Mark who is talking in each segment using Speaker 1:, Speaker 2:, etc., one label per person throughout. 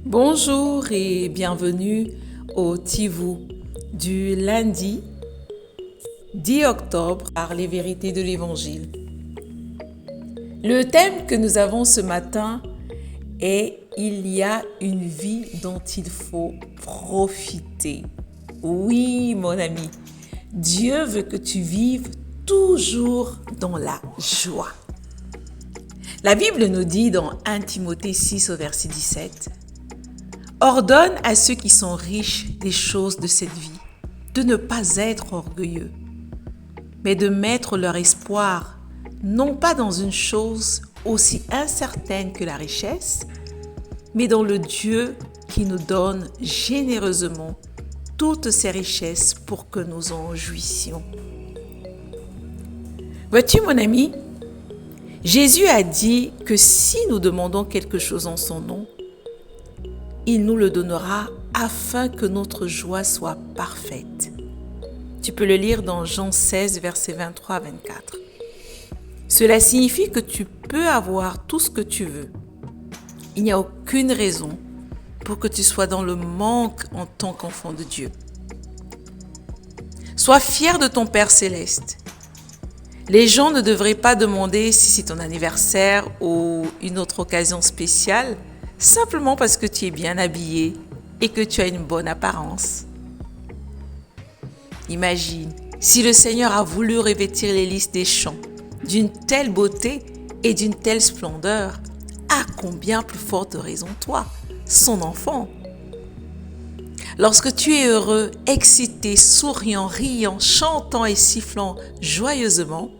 Speaker 1: Bonjour et bienvenue au Tivou du lundi 10 octobre par les vérités de l'Évangile. Le thème que nous avons ce matin est « Il y a une vie dont il faut profiter ». Oui, mon ami, Dieu veut que tu vives toujours dans la joie. La Bible nous dit dans 1 Timothée 6 au verset 17 « Ordonne à ceux qui sont riches des choses de cette vie de ne pas être orgueilleux, mais de mettre leur espoir non pas dans une chose aussi incertaine que la richesse, mais dans le Dieu qui nous donne généreusement toutes ses richesses pour que nous en jouissions. » Vois-tu, mon ami, Jésus a dit que si nous demandons quelque chose en son nom, il nous le donnera afin que notre joie soit parfaite. Tu peux le lire dans Jean 16, versets 23 à 24. Cela signifie que tu peux avoir tout ce que tu veux. Il n'y a aucune raison pour que tu sois dans le manque en tant qu'enfant de Dieu. Sois fier de ton Père céleste. Les gens ne devraient pas demander si c'est ton anniversaire ou une autre occasion spéciale, simplement parce que tu es bien habillé et que tu as une bonne apparence. Imagine, si le Seigneur a voulu revêtir les lys des champs d'une telle beauté et d'une telle splendeur, à combien plus forte raison toi, son enfant. Lorsque tu es heureux, excité, souriant, riant, chantant et sifflant joyeusement,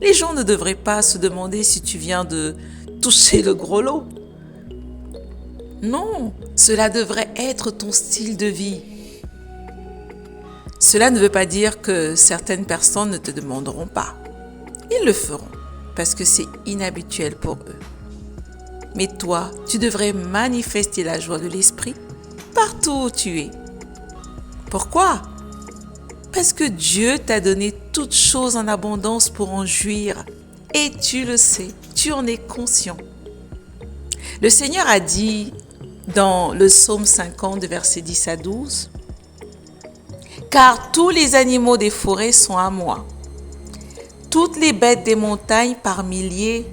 Speaker 1: les gens ne devraient pas se demander si tu viens de toucher le gros lot. Non, cela devrait être ton style de vie. Cela ne veut pas dire que certaines personnes ne te demanderont pas. Ils le feront parce que c'est inhabituel pour eux. Mais toi, tu devrais manifester la joie de l'esprit partout où tu es. Pourquoi? Parce que Dieu t'a donné toutes choses en abondance pour en jouir. Et tu le sais, tu en es conscient. Le Seigneur a dit dans le psaume 50, versets 10 à 12, « Car tous les animaux des forêts sont à moi, toutes les bêtes des montagnes par milliers,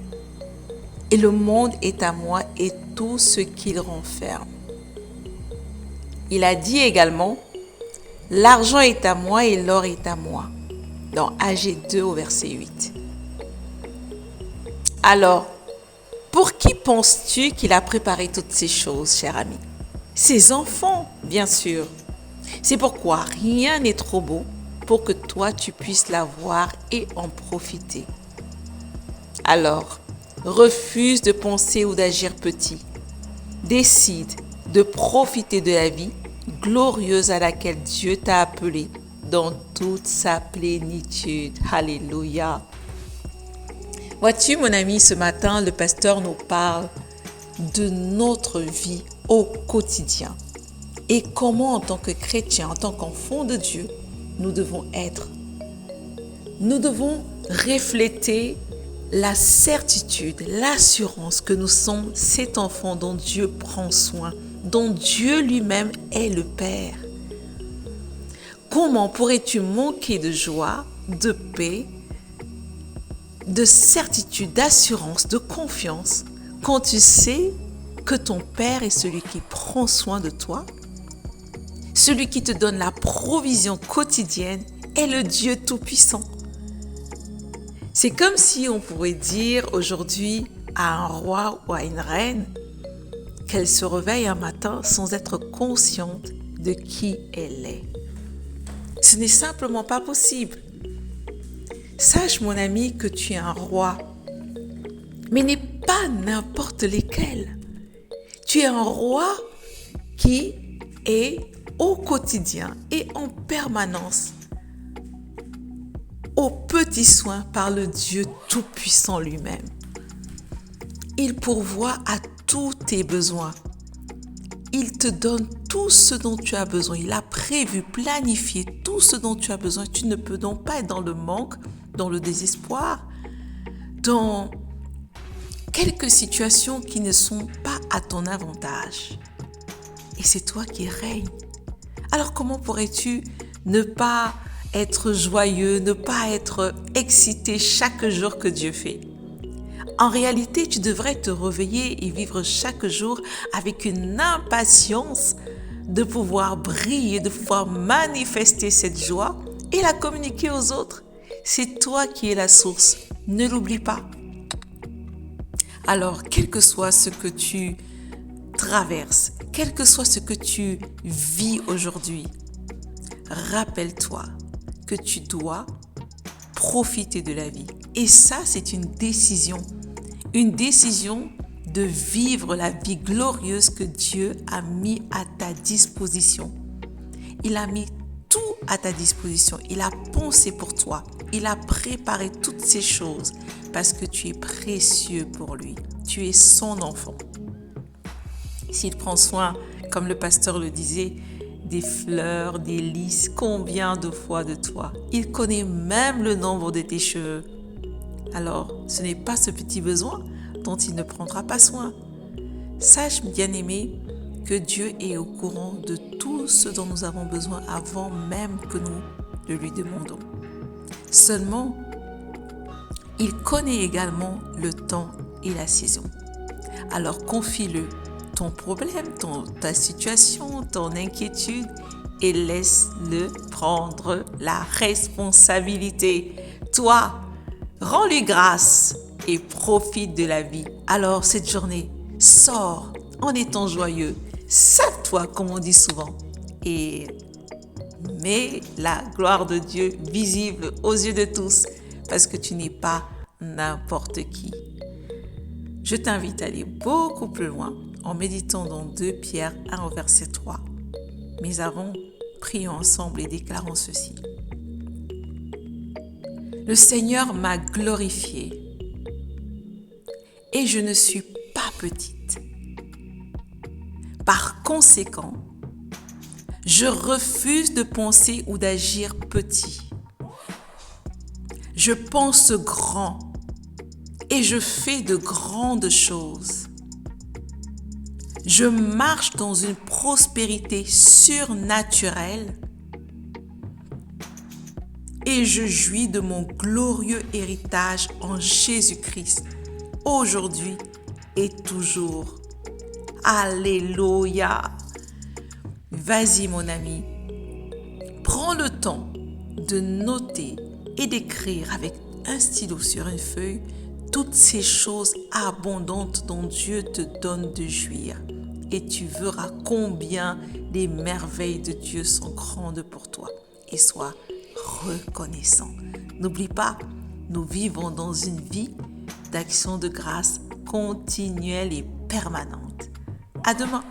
Speaker 1: et le monde est à moi et tout ce qu'il renferme. » Il a dit également, « L'argent est à moi et l'or est à moi » dans Agé 2 au verset 8. Alors, pour qui penses-tu qu'il a préparé toutes ces choses, cher ami? Ses enfants, bien sûr. C'est pourquoi rien n'est trop beau pour que toi tu puisses l'avoir et en profiter. Alors, refuse de penser ou d'agir petit. Décide de profiter de la vie glorieuse à laquelle Dieu t'a appelé dans toute sa plénitude. Alléluia. Vois-tu, mon ami, ce matin, le pasteur nous parle de notre vie au quotidien et comment, en tant que chrétien, en tant qu'enfant de Dieu, nous devons être. Nous devons refléter la certitude, l'assurance que nous sommes cet enfant dont Dieu prend soin, dont Dieu lui-même est le Père. Comment pourrais-tu manquer de joie, de paix, de certitude, d'assurance, de confiance quand tu sais que ton Père est celui qui prend soin de toi, celui qui te donne la provision quotidienne est le Dieu Tout-Puissant. C'est comme si on pourrait dire aujourd'hui à un roi ou à une reine qu'elle se réveille un matin sans être consciente de qui elle est. Ce n'est simplement pas possible. Sache, mon ami, que tu es un roi, mais n'est pas n'importe lequel. Tu es un roi qui est au quotidien et en permanence aux petits soins par le Dieu Tout-Puissant lui-même. Il pourvoit à tous tes besoins. Il te donne tout ce dont tu as besoin. Il a prévu, planifié tout ce dont tu as besoin. Tu ne peux donc pas être dans le manque, dans le désespoir, dans quelques situations qui ne sont pas à ton avantage. et c'est toi qui règnes. Alors comment pourrais-tu ne pas être joyeux, ne pas être excité chaque jour que Dieu fait? En réalité, tu devrais te réveiller et vivre chaque jour avec une impatience de pouvoir briller, de pouvoir manifester cette joie et la communiquer aux autres. C'est toi qui es la source, ne l'oublie pas. Alors, quel que soit ce que tu traverses, quel que soit ce que tu vis aujourd'hui, rappelle-toi que tu dois profiter de la vie. Et ça, c'est une décision de vivre la vie glorieuse que Dieu a mis à ta disposition. Il a mis tout à ta disposition. Il a pensé pour toi. Il a préparé toutes ces choses parce que tu es précieux pour lui. Tu es son enfant. S'il prend soin, comme le pasteur le disait, des fleurs, des lys, combien de fois de toi? Il connaît même le nombre de tes cheveux. Alors, ce n'est pas ce petit besoin dont il ne prendra pas soin. Sache, bien-aimé, que Dieu est au courant de tout ce dont nous avons besoin avant même que nous le lui demandons. Seulement, il connaît également le temps et la saison. Alors, confie-le ton problème, ta situation, ton inquiétude et laisse-le prendre la responsabilité. Toi, rends-lui grâce et profite de la vie. Alors, cette journée, sors en étant joyeux. Salve-toi, comme on dit souvent. Et mets la gloire de Dieu visible aux yeux de tous, parce que tu n'es pas n'importe qui. Je t'invite à aller beaucoup plus loin en méditant dans 2 Pierre 1 au verset 3. Mais avant, prions ensemble et déclarons ceci. Le Seigneur m'a glorifié et je ne suis pas petite. Par conséquent, je refuse de penser ou d'agir petit. Je pense grand et je fais de grandes choses. Je marche dans une prospérité surnaturelle et je jouis de mon glorieux héritage en Jésus-Christ, aujourd'hui et toujours. Alléluia! Vas-y mon ami, prends le temps de noter et d'écrire avec un stylo sur une feuille toutes ces choses abondantes dont Dieu te donne de jouir. Et tu verras combien les merveilles de Dieu sont grandes pour toi. Et sois reconnaissant. N'oublie pas, nous vivons dans une vie d'action de grâce continuelle et permanente. À demain!